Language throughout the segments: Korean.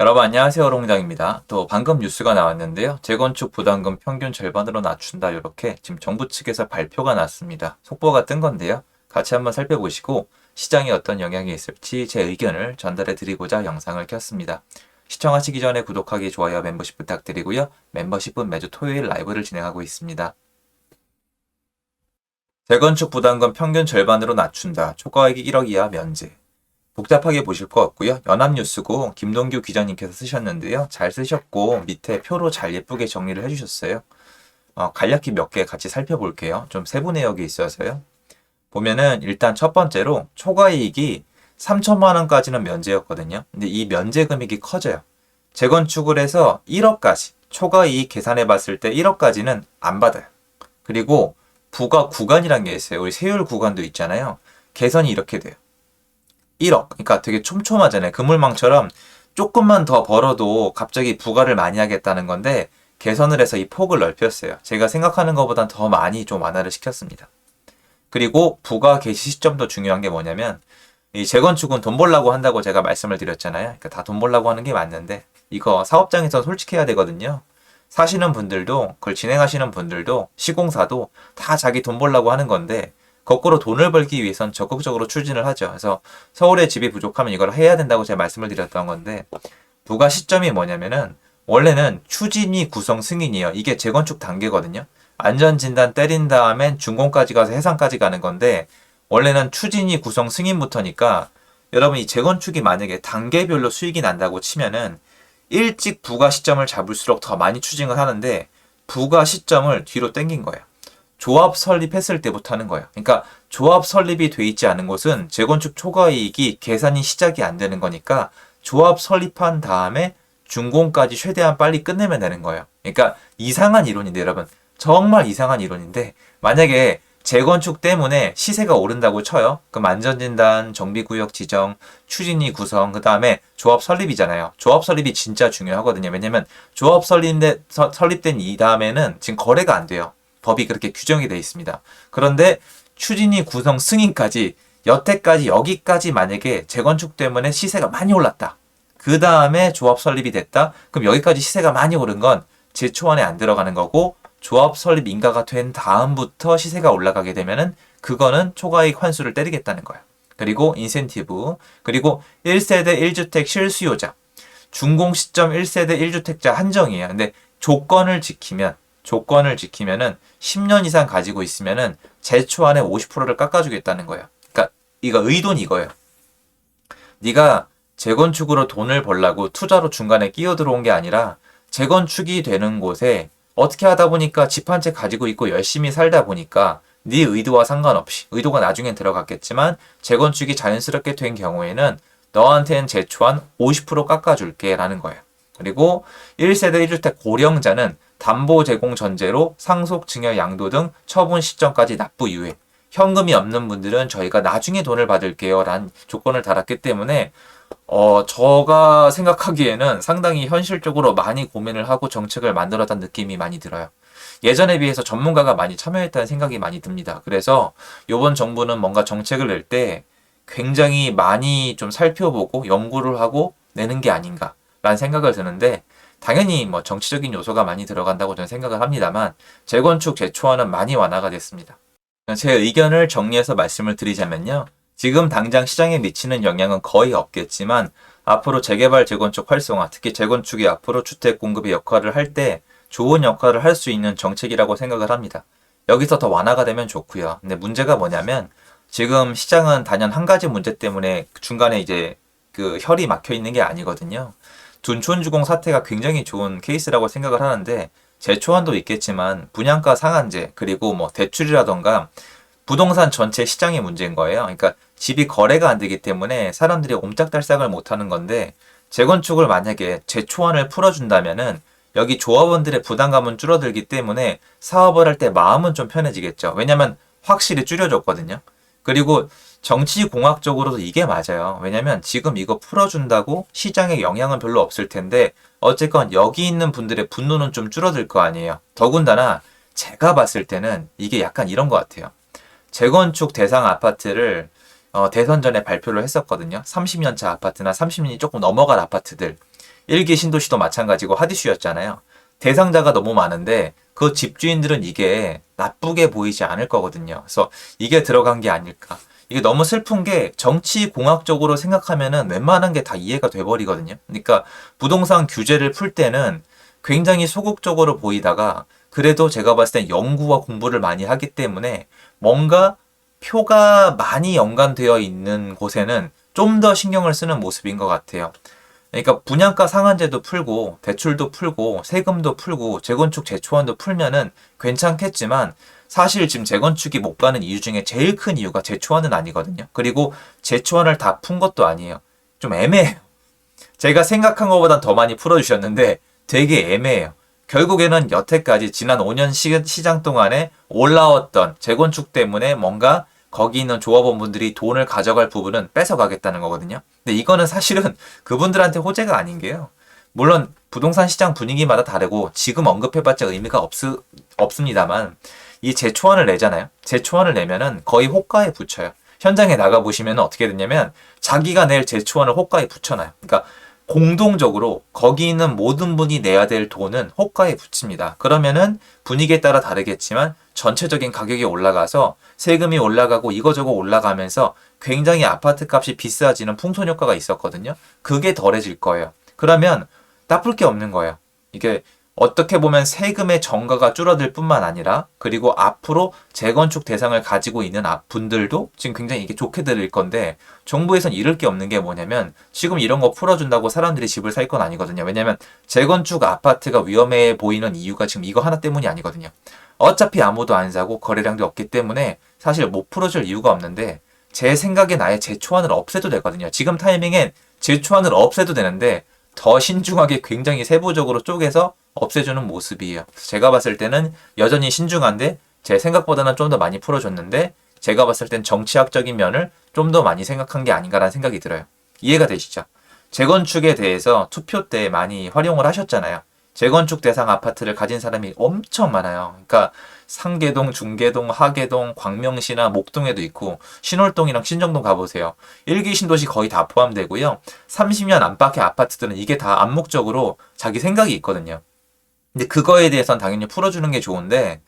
여러분 안녕하세요. 롱장입니다. 또 방금 뉴스가 나왔는데요. 재건축 부담금 평균 절반으로 낮춘다. 이렇게 지금 정부 측에서 발표가 났습니다. 속보가 뜬 건데요. 같이 한번 살펴보시고 시장에 어떤 영향이 있을지 제 의견을 전달해 드리고자 영상을 켰습니다. 시청하시기 전에 구독하기, 좋아요, 멤버십 부탁드리고요. 멤버십은 매주 토요일 라이브를 진행하고 있습니다. 재건축 부담금 평균 절반으로 낮춘다. 초과액이 1억 이하 면제. 복잡하게 보실 거 없고요. 연합뉴스고 김동규 기자님께서 쓰셨는데요. 잘 쓰셨고 밑에 표로 잘 예쁘게 정리를 해주셨어요. 간략히 몇 개 같이 살펴볼게요. 좀 세부 내역이 있어서요. 보면은 일단 첫 번째로 초과이익이 3천만 원까지는 면제였거든요. 근데 이 면제 금액이 커져요. 재건축을 해서 1억까지 초과이익 계산해 봤을 때 1억까지는 안 받아요. 그리고 부가 구간이란 게 있어요. 우리 세율 구간도 있잖아요. 개선이 이렇게 돼요. 1억. 그러니까 되게 촘촘하잖아요. 그물망처럼 조금만 더 벌어도 갑자기 부과를 많이 하겠다는 건데 개선을 해서 이 폭을 넓혔어요. 제가 생각하는 것보단 더 많이 좀 완화를 시켰습니다. 그리고 부과 개시 시점도 중요한 게 뭐냐면 이 재건축은 돈 벌라고 한다고 제가 말씀을 드렸잖아요. 그러니까 다 돈 벌라고 하는 게 맞는데 이거 사업장에서 솔직해야 되거든요. 사시는 분들도 그걸 진행하시는 분들도 시공사도 다 자기 돈 벌라고 하는 건데 거꾸로 돈을 벌기 위해선 적극적으로 추진을 하죠. 그래서 서울에 집이 부족하면 이걸 해야 된다고 제가 말씀을 드렸던 건데 부가 시점이 뭐냐면은 원래는 추진위 구성 승인이에요. 이게 재건축 단계거든요. 안전진단 때린 다음엔 준공까지 가서 해상까지 가는 건데 원래는 추진위 구성 승인부터니까 여러분 이 재건축이 만약에 단계별로 수익이 난다고 치면은 일찍 부가 시점을 잡을수록 더 많이 추진을 하는데 부가 시점을 뒤로 당긴 거예요. 조합 설립했을 때부터 하는 거예요. 그러니까 조합 설립이 돼 있지 않은 곳은 재건축 초과이익이 계산이 시작이 안 되는 거니까 조합 설립한 다음에 준공까지 최대한 빨리 끝내면 되는 거예요. 그러니까 이상한 이론인데 여러분 정말 이상한 이론인데 만약에 재건축 때문에 시세가 오른다고 쳐요. 그럼 안전진단, 정비구역 지정, 추진위 구성, 그 다음에 조합 설립이잖아요. 조합 설립이 진짜 중요하거든요. 왜냐면 조합 설립된 이 다음에는 지금 거래가 안 돼요. 법이 그렇게 규정이 되어 있습니다. 그런데 추진위 구성 승인까지 여태까지 여기까지 만약에 재건축 때문에 시세가 많이 올랐다. 그 다음에 조합 설립이 됐다. 그럼 여기까지 시세가 많이 오른 건 제초안에 안 들어가는 거고 조합 설립 인가가 된 다음부터 시세가 올라가게 되면은 그거는 초과이익 환수를 때리겠다는 거예요. 그리고 인센티브, 그리고 1세대 1주택 실수요자, 준공 시점 1세대 1주택자 한정이에요. 근데 조건을 지키면은 10년 이상 가지고 있으면은 제초 안에 50%를 깎아주겠다는 거예요. 그러니까 이거 의도는 이거예요. 네가 재건축으로 돈을 벌라고 투자로 중간에 끼어 들어온 게 아니라 재건축이 되는 곳에 어떻게 하다 보니까 집 한 채 가지고 있고 열심히 살다 보니까 네 의도와 상관없이 의도가 나중엔 들어갔겠지만 재건축이 자연스럽게 된 경우에는 너한테는 제초한 50% 깎아줄게 라는 거예요. 그리고 1세대 1주택 고령자는 담보 제공 전제로 상속, 증여, 양도 등 처분 시점까지 납부 이후에 현금이 없는 분들은 저희가 나중에 돈을 받을게요 라는 조건을 달았기 때문에 제가 생각하기에는 상당히 현실적으로 많이 고민을 하고 정책을 만들었다는 느낌이 많이 들어요. 예전에 비해서 전문가가 많이 참여했다는 생각이 많이 듭니다. 그래서 이번 정부는 뭔가 정책을 낼 때 굉장히 많이 좀 살펴보고 연구를 하고 내는 게 아닌가라는 생각을 드는데 당연히 뭐 정치적인 요소가 많이 들어간다고 저는 생각을 합니다만 재건축 재초안은 많이 완화가 됐습니다. 제 의견을 정리해서 말씀을 드리자면요. 지금 당장 시장에 미치는 영향은 거의 없겠지만 앞으로 재개발 재건축 활성화, 특히 재건축이 앞으로 주택 공급의 역할을 할 때 좋은 역할을 할 수 있는 정책이라고 생각을 합니다. 여기서 더 완화가 되면 좋고요. 근데 문제가 뭐냐면 지금 시장은 단연 한 가지 문제 때문에 중간에 이제 그 혈이 막혀 있는 게 아니거든요. 둔촌주공 사태가 굉장히 좋은 케이스라고 생각을 하는데 재초안도 있겠지만 분양가 상한제 그리고 뭐 대출이라던가 부동산 전체 시장의 문제인 거예요. 그러니까 집이 거래가 안 되기 때문에 사람들이 옴짝달싹을 못 하는 건데 재건축을 만약에 재초안을 풀어준다면은 여기 조합원들의 부담감은 줄어들기 때문에 사업을 할 때 마음은 좀 편해지겠죠. 왜냐면 확실히 줄여줬거든요. 그리고 정치공학적으로도 이게 맞아요. 왜냐면 지금 이거 풀어준다고 시장에 영향은 별로 없을 텐데 어쨌건 여기 있는 분들의 분노는 좀 줄어들 거 아니에요. 더군다나 제가 봤을 때는 이게 약간 이런 것 같아요. 재건축 대상 아파트를 대선 전에 발표를 했었거든요. 30년 차 아파트나 30년이 조금 넘어간 아파트들. 일기 신도시도 마찬가지고 핫이슈였잖아요. 대상자가 너무 많은데 그 집주인들은 이게 나쁘게 보이지 않을 거거든요. 그래서 이게 들어간 게 아닐까. 이게 너무 슬픈 게 정치 공학적으로 생각하면은 웬만한 게 다 이해가 돼버리거든요. 그러니까 부동산 규제를 풀 때는 굉장히 소극적으로 보이다가 그래도 제가 봤을 땐 연구와 공부를 많이 하기 때문에 뭔가 표가 많이 연관되어 있는 곳에는 좀 더 신경을 쓰는 모습인 것 같아요. 그러니까 분양가 상한제도 풀고 대출도 풀고 세금도 풀고 재건축 재초안도 풀면은 괜찮겠지만 사실 지금 재건축이 못 가는 이유 중에 제일 큰 이유가 재초안은 아니거든요. 그리고 재초안을 다 푼 것도 아니에요. 좀 애매해요. 제가 생각한 것보단 더 많이 풀어주셨는데 되게 애매해요. 결국에는 여태까지 지난 5년 시장 동안에 올라왔던 재건축 때문에 뭔가 거기 있는 조합원분들이 돈을 가져갈 부분은 뺏어가겠다는 거거든요. 근데 이거는 사실은 그분들한테 호재가 아닌 게요. 물론 부동산 시장 분위기마다 다르고 지금 언급해봤자 의미가 없습니다만 이 재초안을 내잖아요. 재초안을 내면은 거의 호가에 붙여요. 현장에 나가보시면 어떻게 되냐면 자기가 낼 재초안을 호가에 붙여놔요. 그러니까 공동적으로 거기 있는 모든 분이 내야 될 돈은 호가에 붙입니다. 그러면은 분위기에 따라 다르겠지만 전체적인 가격이 올라가서 세금이 올라가고 이거저거 올라가면서 굉장히 아파트 값이 비싸지는 풍선 효과가 있었거든요. 그게 덜해질 거예요. 그러면 나쁠 게 없는 거예요. 이게 어떻게 보면 세금의 정가가 줄어들 뿐만 아니라 그리고 앞으로 재건축 대상을 가지고 있는 분들도 지금 굉장히 이게 좋게 들릴 건데 정부에선 잃을 게 없는 게 뭐냐면 지금 이런 거 풀어준다고 사람들이 집을 살 건 아니거든요. 왜냐면 재건축 아파트가 위험해 보이는 이유가 지금 이거 하나 때문이 아니거든요. 어차피 아무도 안 사고 거래량도 없기 때문에 사실 못 풀어줄 이유가 없는데 제 생각엔 아예 재초안을 없애도 되거든요. 지금 타이밍엔 재초안을 없애도 되는데 더 신중하게 굉장히 세부적으로 쪼개서 없애주는 모습이에요. 제가 봤을 때는 여전히 신중한데 제 생각보다는 좀 더 많이 풀어줬는데 제가 봤을 땐 정치학적인 면을 좀 더 많이 생각한 게 아닌가라는 생각이 들어요. 이해가 되시죠? 재건축에 대해서 투표 때 많이 활용을 하셨잖아요. 재건축 대상 아파트를 가진 사람이 엄청 많아요. 그러니까 상계동, 중계동, 하계동, 광명시나 목동에도 있고 신월동이랑 신정동 가보세요. 1기 신도시 거의 다 포함되고요. 30년 안팎의 아파트들은 이게 다 암묵적으로 자기 생각이 있거든요. 근데 그거에 대해서는 당연히 풀어주는 게 좋은데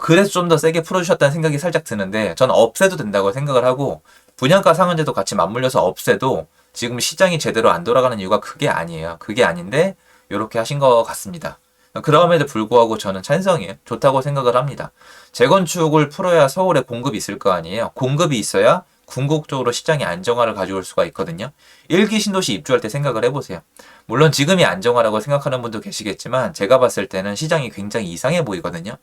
그래서 좀 더 세게 풀어주셨다는 생각이 살짝 드는데 전 없애도 된다고 생각을 하고 분양가 상한제도 같이 맞물려서 없애도 지금 시장이 제대로 안 돌아가는 이유가 그게 아니에요. 그게 아닌데 이렇게 하신 것 같습니다. 그럼에도 불구하고 저는 찬성이에요. 좋다고 생각을 합니다. 재건축을 풀어야 서울에 공급이 있을 거 아니에요. 공급이 있어야 궁극적으로 시장의 안정화를 가져올 수가 있거든요. 1기 신도시 입주할 때 생각을 해보세요. 물론 지금이 안정화라고 생각하는 분도 계시겠지만 제가 봤을 때는 시장이 굉장히 이상해 보이거든요.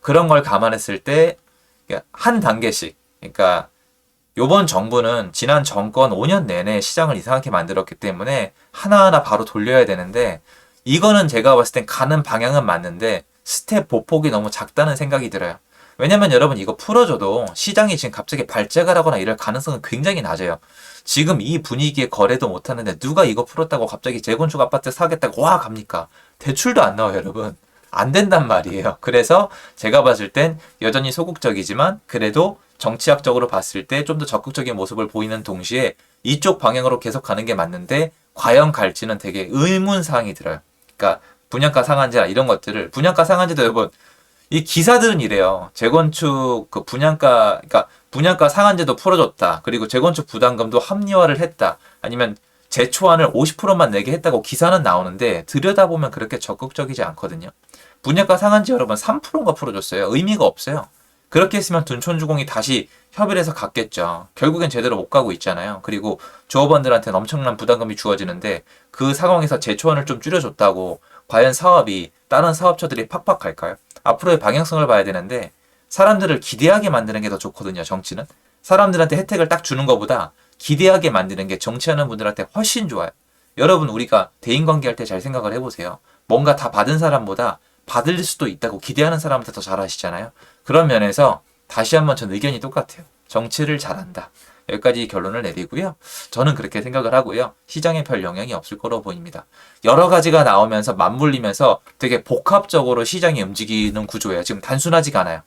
그런 걸 감안했을 때 한 단계씩 그러니까 요번 정부는 지난 정권 5년 내내 시장을 이상하게 만들었기 때문에 하나하나 바로 돌려야 되는데 이거는 제가 봤을 땐 가는 방향은 맞는데 스텝 보폭이 너무 작다는 생각이 들어요. 왜냐면 여러분 이거 풀어줘도 시장이 지금 갑자기 발작을 하거나 이럴 가능성은 굉장히 낮아요. 지금 이 분위기에 거래도 못하는데 누가 이거 풀었다고 갑자기 재건축 아파트 사겠다고 와 갑니까? 대출도 안 나와요 여러분. 안 된단 말이에요. 그래서 제가 봤을 땐 여전히 소극적이지만 그래도 정치학적으로 봤을 때 좀 더 적극적인 모습을 보이는 동시에 이쪽 방향으로 계속 가는 게 맞는데 과연 갈지는 되게 의문사항이 들어요. 그러니까 분양가 상한제나 이런 것들을 분양가 상한제도 여러분 이 기사들은 이래요. 재건축 그 분양가 그러니까 분양가 상한제도 풀어줬다. 그리고 재건축 부담금도 합리화를 했다. 아니면 재초안을 50%만 내게 했다고 기사는 나오는데 들여다보면 그렇게 적극적이지 않거든요. 분양가 상한제 여러분 3%인가 풀어줬어요. 의미가 없어요. 그렇게 했으면 둔촌주공이 다시 협의를 해서 갔겠죠. 결국엔 제대로 못 가고 있잖아요. 그리고 조합원들한테는 엄청난 부담금이 주어지는데 그 상황에서 재초안을 좀 줄여줬다고 과연 사업이 다른 사업처들이 팍팍 갈까요? 앞으로의 방향성을 봐야 되는데 사람들을 기대하게 만드는 게 더 좋거든요. 정치는. 사람들한테 혜택을 딱 주는 것보다 기대하게 만드는 게 정치하는 분들한테 훨씬 좋아요. 여러분 우리가 대인관계 할 때 잘 생각을 해보세요. 뭔가 다 받은 사람보다 받을 수도 있다고 기대하는 사람한테 더 잘하시잖아요. 그런 면에서 다시 한번 전 의견이 똑같아요. 정치를 잘한다. 여기까지 결론을 내리고요. 저는 그렇게 생각을 하고요. 시장에 별 영향이 없을 거로 보입니다. 여러 가지가 나오면서 맞물리면서 되게 복합적으로 시장이 움직이는 구조예요. 지금 단순하지가 않아요.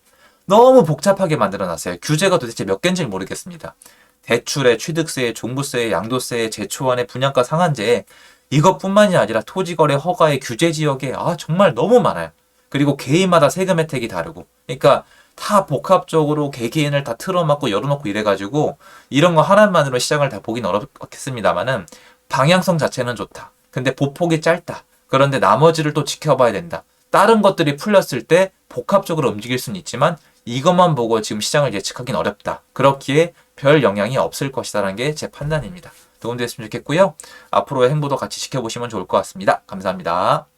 너무 복잡하게 만들어놨어요. 규제가 도대체 몇 개인지 모르겠습니다. 대출에 취득세에 종부세에 양도세에 재초안에 분양가 상한제에 이것뿐만이 아니라 토지거래 허가의 규제 지역에 정말 너무 많아요. 그리고 개인마다 세금 혜택이 다르고. 그러니까 다 복합적으로 개개인을 다 틀어막고 열어놓고 이래가지고 이런 거 하나만으로 시장을 다 보긴 어렵겠습니다만은 방향성 자체는 좋다. 근데 보폭이 짧다. 그런데 나머지를 또 지켜봐야 된다. 다른 것들이 풀렸을 때 복합적으로 움직일 수는 있지만 이것만 보고 지금 시장을 예측하기는 어렵다. 그렇기에 별 영향이 없을 것이다라는 게 제 판단입니다. 도움됐으면 좋겠고요. 앞으로의 행보도 같이 지켜보시면 좋을 것 같습니다. 감사합니다.